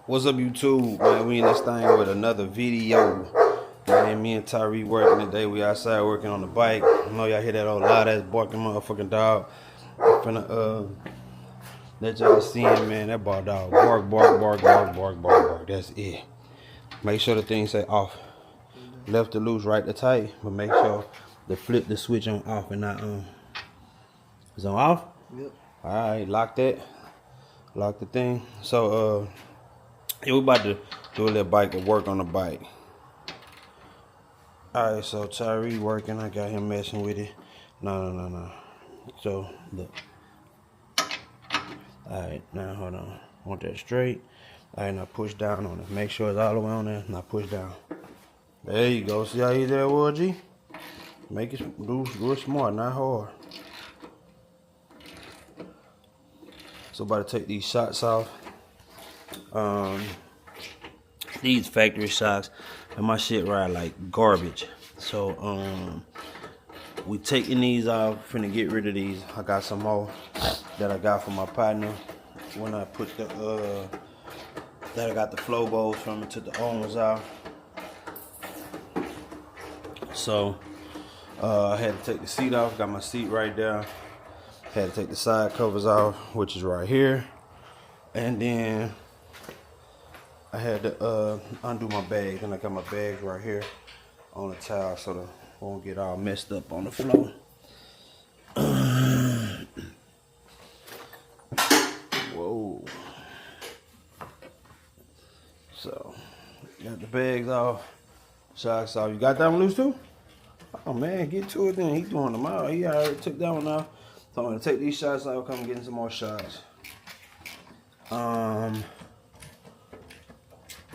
What's up, YouTube? Man, we in this thing with another video. Man, me and Tyree working today. We outside working on the bike. I know y'all hear that old loud ass barking motherfucking dog. I'm finna let y'all see him, man. That bar dog bark, bark, bark, bark, bark, bark, bark. That's it. Make sure the thing say off. Left to loose, right to tight. But make sure to flip the switch on off and not on. Is on off? Yep. Alright, lock that. Lock the thing. So yeah, we about to do a little bike work on the bike. Alright, so Tyree working. I got him messing with it. No. So look. Alright, now hold on. Want that straight. Alright, now push down on it. Make sure it's all the way on there. Now push down. There you go. See how easy that was, G? Make it do it smart, not hard. So about to take these shots off. These factory shocks, and my shit ride like garbage. So we taking these off. Finna get rid of these. I got some more that I got from my partner when I put the that I got the flow bolts from and took the old ones out. So I had to take the seat off. Got my seat right there. Had to take the side covers off, which is right here, and then I had to undo my bags, and I got my bags right here on the towel so they won't get all messed up on the floor. Whoa. So, got the bags off, shocks off. You got that one loose too? Oh man, get to it then. He doing them out. He already took that one off. So I'm gonna take these shots out, come getting some more shots.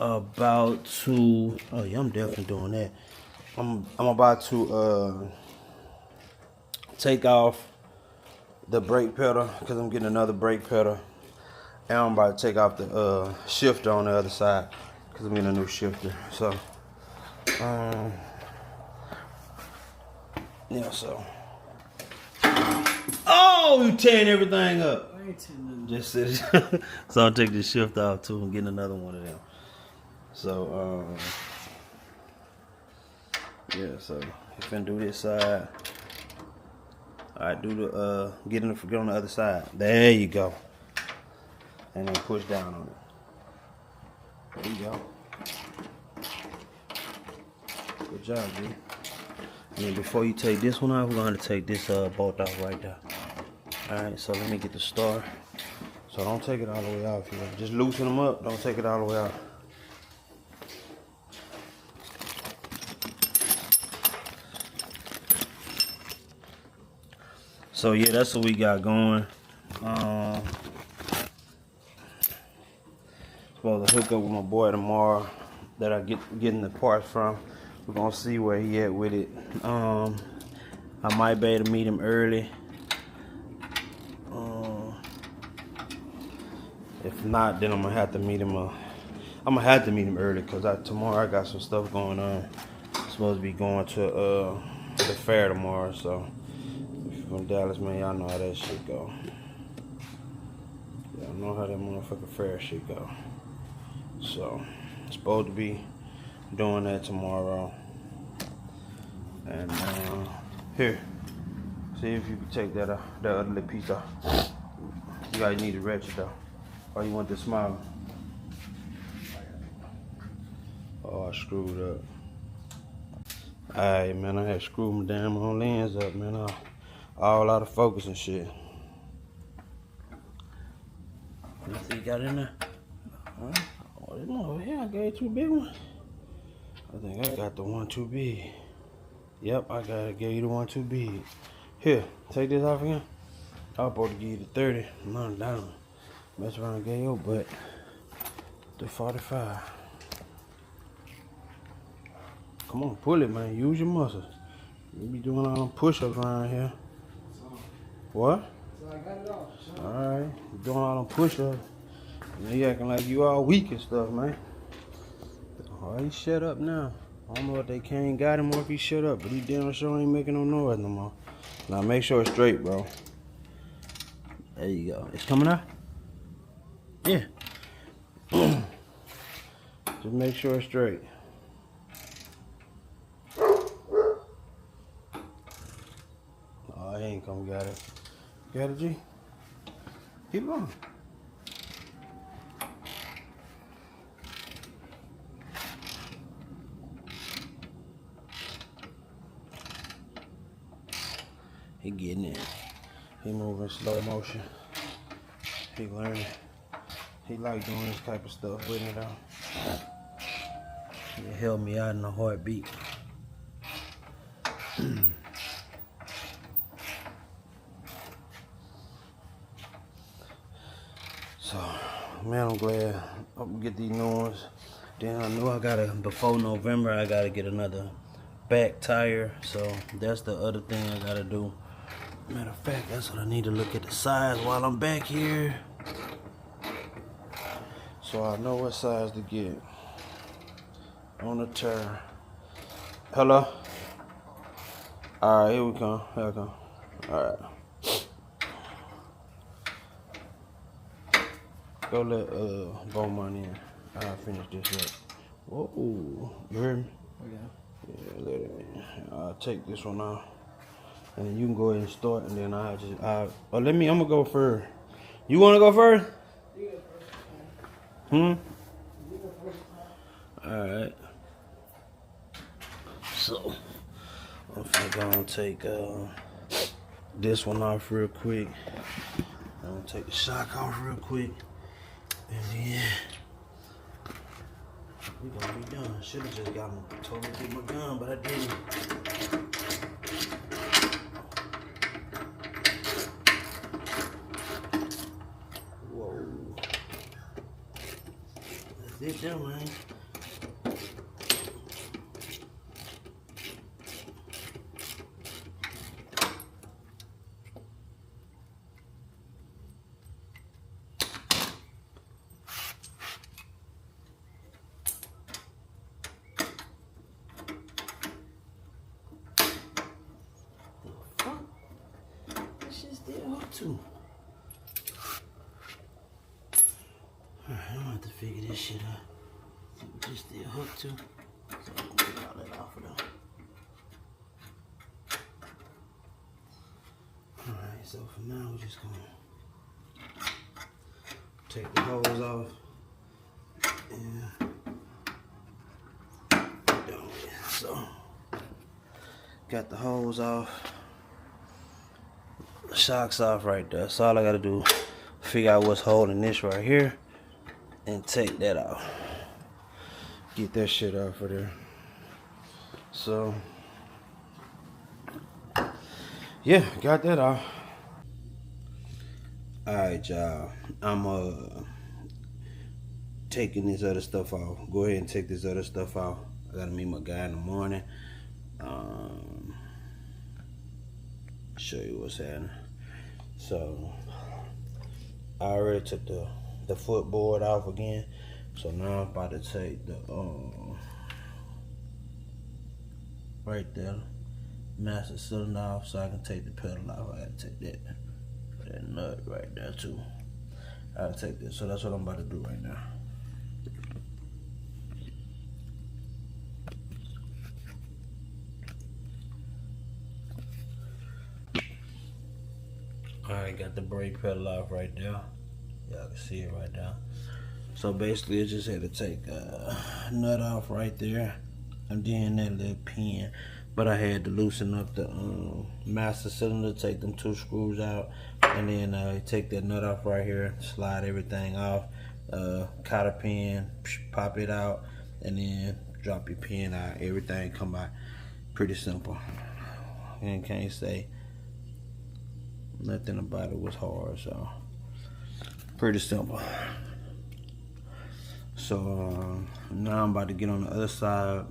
About to, oh yeah, I'm definitely doing that. I'm about to take off the brake pedal because I'm getting another brake pedal, and I'm about to take off the shifter on the other side because I'm getting a new shifter. So yeah, so oh, you tearing everything up. I ain't tearing Just sit. So I'll take the shift off too and get another one of them. So yeah, so you finna do this side. Alright, do the get on the other side. There you go. And then push down on it. There you go. Good job, G. And then before you take this one off, we're gonna have to take this bolt off right there. Alright, so let me get the star. So don't take it all the way off here. Just loosen them up. Don't take it all the way out. So yeah, that's what we got going. Supposed to hook up with my boy tomorrow that I getting the parts from. We're gonna see where he at with it. I might be able to meet him early. If not, then I'm gonna have to meet him. I'm gonna have to meet him early because tomorrow I got some stuff going on. I'm supposed to be going to the fair tomorrow. So if you're from Dallas, man, y'all know how that shit go. Y'all know how that motherfucking fair shit go. So I'm supposed to be doing that tomorrow. And here, see if you can take that other little piece off. You guys need to ratchet though. Or you want this smile? Oh, I screwed up. Alright, man, I had screwed my damn own lens up, man. All out of focus and shit. Nothing you got in there? Huh? Oh, this one over here, I gave 2 big ones. I think I got the one too big. Yep, I gave you the one too big. Here, take this off again. I was supposed to give you the 30. None down. Mess around and get your butt the 45. Come on, pull it, man. Use your muscles. You be doing all them push-ups around here. What? So I got it off. Alright. You doing all them push-ups. And you acting like you all weak and stuff, man. Oh, he shut up now. I don't know if they can't got him or if he shut up, but he damn sure ain't making no noise no more. Now make sure it's straight, bro. There you go. It's coming out? Yeah. Just make sure it's straight. Oh, he ain't come got it. Got it, G? Keep going. He getting it. He moving slow motion. He learning. He like doing this type of stuff with it though. It helped me out in a heartbeat. So, man, I'm glad I'm gonna get these new ones. Then I know I gotta, before November, I gotta get another back tire. So that's the other thing I gotta do. Matter of fact, that's what I need to look at the size while I'm back here. So I know what size to get on the tire. Hello? Alright, here we come. Here we come. Alright. Go let Beaumont in. I'll finish this up. Whoa, you heard me? Yeah. Yeah, let it in. I'll take this one out. And then you can go ahead and start, and then I'm gonna go first. You wanna go first? Alright. So, I'm gonna take this one off real quick. I'm gonna take the shock off real quick. And then we gonna be done. Should've just told me to get my gun, but I didn't. Whoa. That's it there, man. Too. Alright, I'm gonna have to figure this shit out. See what this still hooked to. So I'm gonna get all that off of them. Alright, so for now we're just gonna take the hose off and done with it. So got the hose off. Shock's off right there. So all I gotta do, figure out what's holding this right here and take that out. Get that shit off of there. So yeah, got that off. Alright, y'all. I'm taking this other stuff off. Go ahead and take this other stuff off. I gotta meet my guy in the morning. Show you what's happening. So I already took the footboard off again. So now I'm about to take the right there master cylinder off so I can take the pedal off. I gotta take that nut right there too. I gotta take this. So that's what I'm about to do right now. Alright, got the brake pedal off right there. Y'all can see it right there. So basically, I just had to take a nut off right there, and then that little pin. But I had to loosen up the master cylinder, take them 2 screws out, and then take that nut off right here, slide everything off, cotter pin, pop it out, and then drop your pin out. Everything come out pretty simple. And can't say nothing about it was hard, so pretty simple. So now I'm about to get on the other side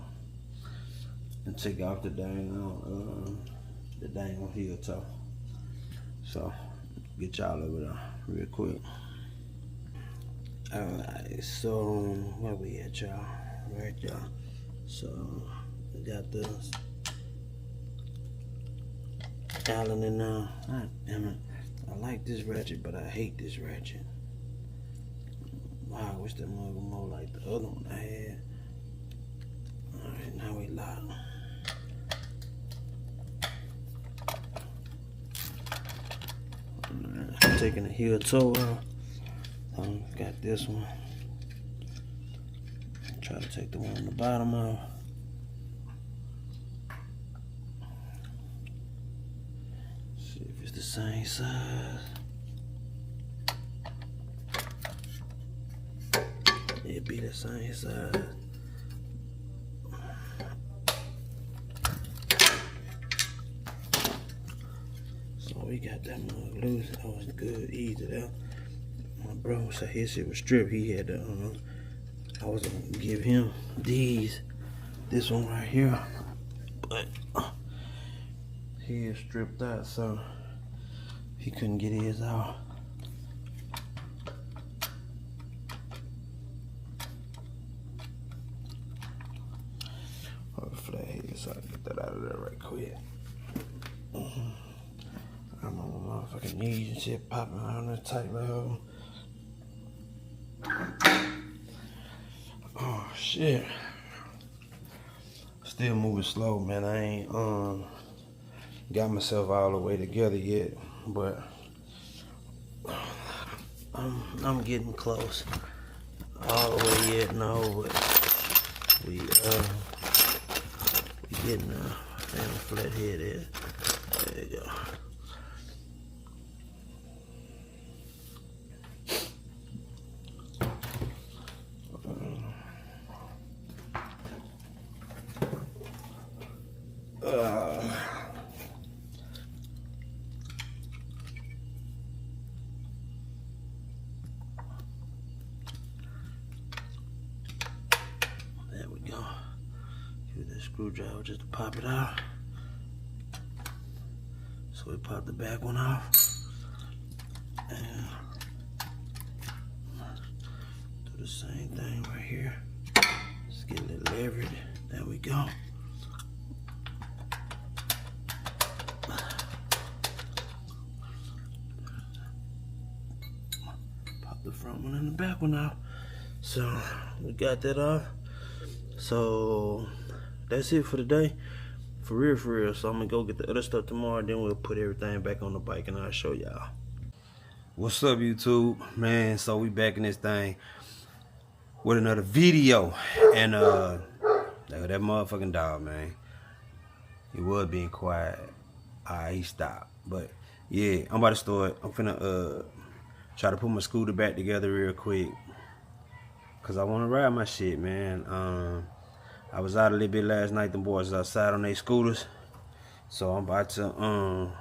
and take off the dang heel toe. So get y'all over there real quick. Alright, so where we at, y'all? Right, y'all. So we got this Allen in now. God damn it. I like this ratchet, but I hate this ratchet. Wow, I wish that mug was more like the other one I had. Alright, now we lock. I'm taking the heel toe out. Got this one. Try to take the one on the bottom out. See if it's the same size. It'd be the same size. So we got that mug loose. That was good, easy there. My bro said his shit was stripped. He had to, I was gonna give him this one right here, but he is stripped out, so he couldn't get his out. Flathead, so I can get that out of there right quick. I'm on my motherfucking knees and shit popping out on that tight level. Oh shit. Still moving slow, man. I ain't got myself all the way together yet, but I'm getting close. All the way yet, no, but we getting damn flathead there. There you go. There we go. Use that screwdriver just to pop it out. So we pop the back one off. And do the same thing right here. Just get a little leverage. There we go. Pop the front one and the back one off. So we got that off. So that's it for today. For real. So I'm gonna go get the other stuff tomorrow, then we'll put everything back on the bike and I'll show y'all. What's up, YouTube? Man, so we back in this thing with another video. And that motherfucking dog, man. He was being quiet. Alright, he stopped. But yeah, I'm about to start. I'm finna try to put my scooter back together real quick, cause I wanna ride my shit, man. I was out a little bit last night. Them boys was outside on their scooters, so I'm about to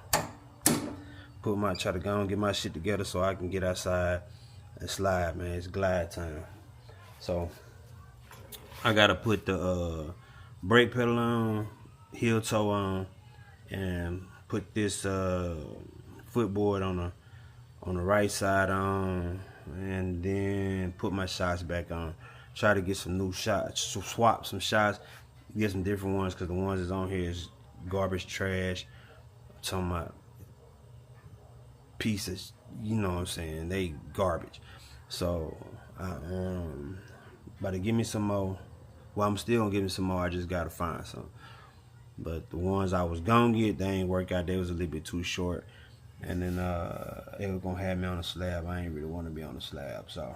try to go and get my shit together so I can get outside and slide, man. It's glide time. So I gotta put the brake pedal on, heel toe on, and put this footboard on the right side on, and then put my shots back on. Try to get some new shots, swap some shots, get some different ones, because the ones that's on here is garbage trash. I'm talking about pieces, you know what I'm saying? They garbage. So about to give me some more. Well, I'm still gonna give me some more. I just gotta find some. But the ones I was gonna get, they ain't work out. They was a little bit too short. And then they were gonna have me on a slab. I ain't really want to be on the slab. So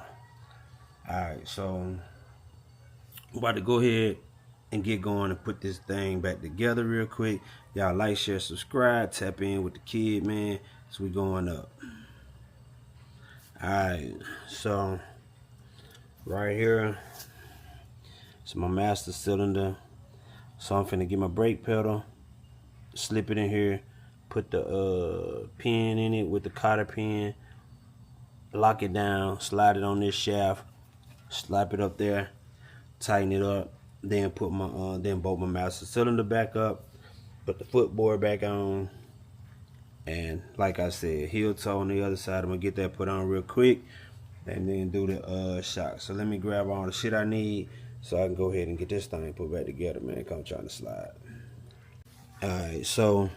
alright, so I'm about to go ahead and get going and put this thing back together real quick. Y'all like, share, subscribe, tap in with the kid, man, so we going up. Alright, so right here, it's my master cylinder. So I'm finna get my brake pedal, slip it in here, put the pin in it with the cotter pin, lock it down, slide it on this shaft, slap it up there, tighten it up, then put my then bolt my master cylinder back up, put the footboard back on, and like I said, heel toe on the other side. I'm gonna get that put on real quick and then do the shock. So let me grab all the shit I need so I can go ahead and get this thing put back together, man. Come trying to slide. Alright, so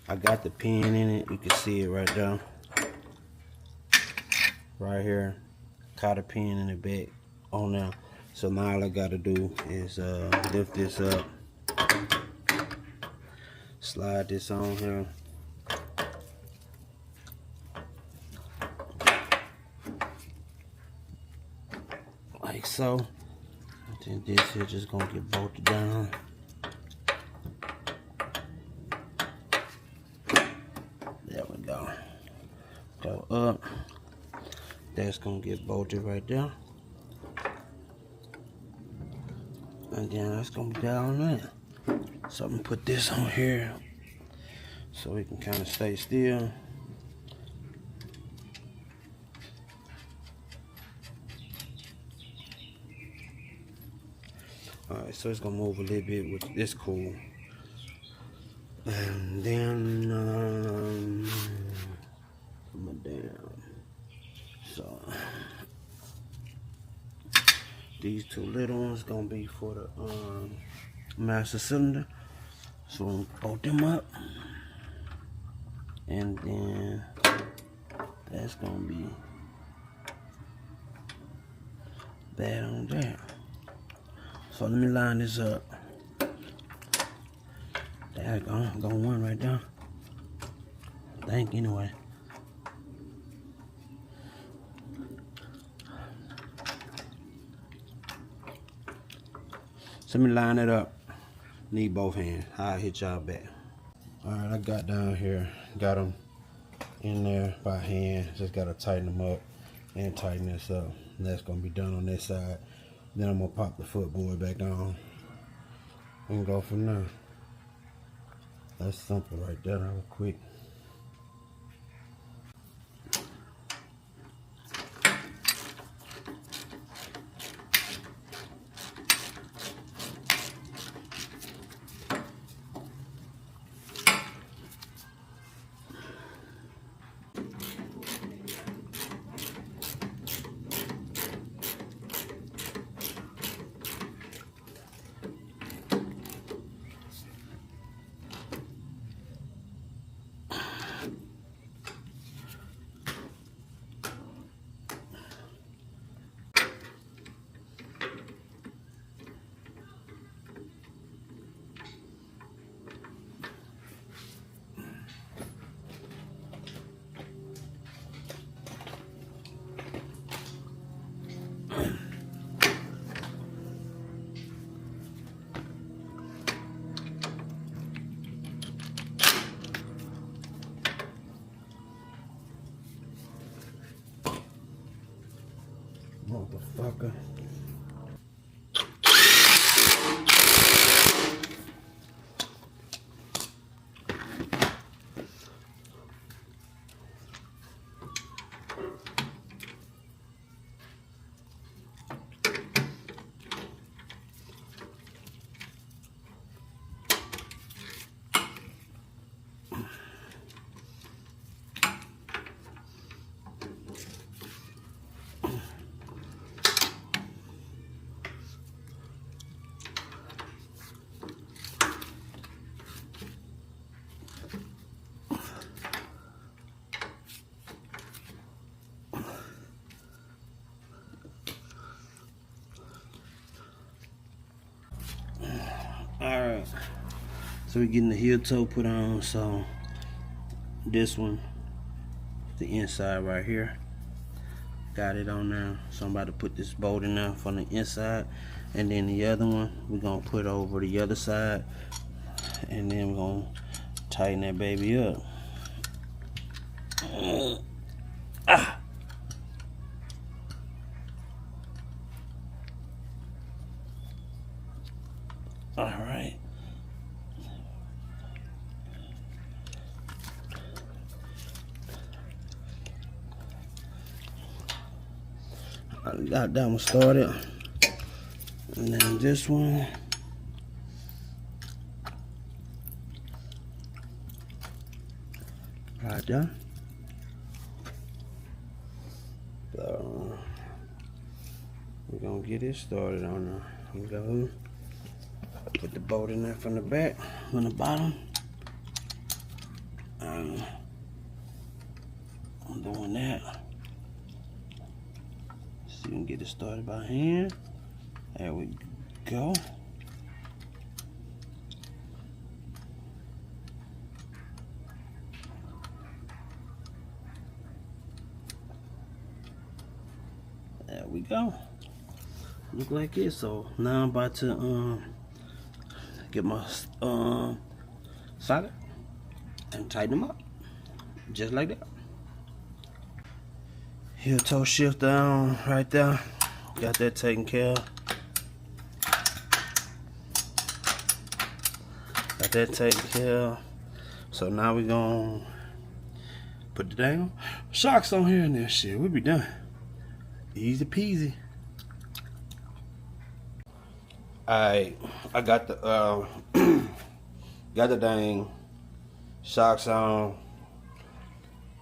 I got the pin in it. You can see it right there, right here. cotter pin in the back on there. So now all I gotta do is lift this up, slide this on here, like so. And then this here just gonna get bolted down. There we go. Go up. That's gonna get bolted right there. And then that's gonna be down there. So I'm gonna put this on here so we can kind of stay still. Alright, so it's gonna move a little bit, which is cool. And then so these two little ones gonna be for the master cylinder. So we'll bolt them up, and then that's gonna be that on there. So let me line this up. There you go. Got one right there. I think anyway. So let me line it up. Need both hands. I'll hit y'all back. Alright, I got down here. Got them in there by hand. Just gotta tighten them up and tighten this up. And that's gonna be done on this side. Then I'm gonna pop the footboard back on and go from there. That's simple right there, real quick. Motherfucker. Alright, so we're getting the heel toe put on. So this one, the inside right here, got it on there. So I'm about to put this bolt in there from the inside, and then the other one we're gonna put over the other side, and then we're gonna tighten that baby up. Ah. All right. I got that one started, and then this one. Right there. So we're gonna get it started on there. Go. Put the bolt in there from the back, from the bottom. I'm doing that. we can get it started by hand. There we go. There we go. Look like it. So now I'm about to get my socket and tighten them up, just like that. Heel toe shift down right there. Got that taken care of. Got that taken care of. So now we gonna put the dang shocks on here and that shit. We'll be done. Easy peasy. I got the got the dang shocks on.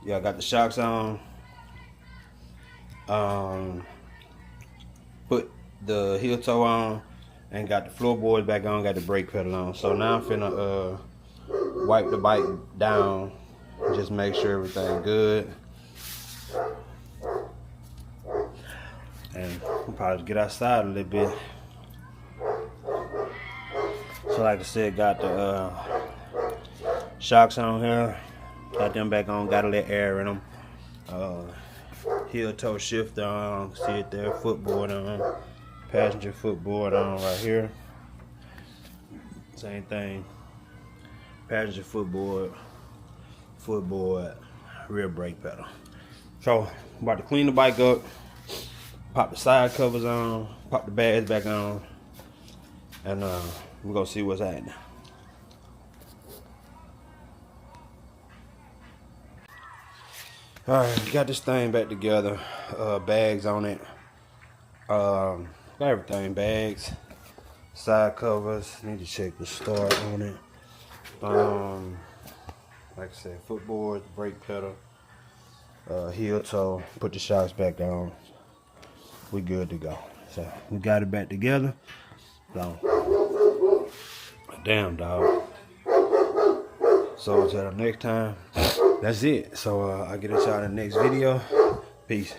Yeah, I got the shocks on. Put the heel toe on and got the floorboards back on, got the brake pedal on. So now I'm finna wipe the bike down, just make sure everything good. And we'll probably get outside a little bit. So like I said, got the shocks on here, got them back on, got a little air in them. Heel toe shifter on, see it there, footboard on, passenger footboard on right here. Same thing, passenger footboard, rear brake pedal. So I'm about to clean the bike up, pop the side covers on, pop the bags back on, and we're gonna see what's happening. Alright, got this thing back together. Bags on it. Got everything, bags, side covers. Need to check the start on it. Like I said, footboard, brake pedal, heel toe. Put the shocks back on. We good to go. So we got it back together. So, damn, dog. So until the next time, that's it. So I'll get at y'all in the next video. Peace.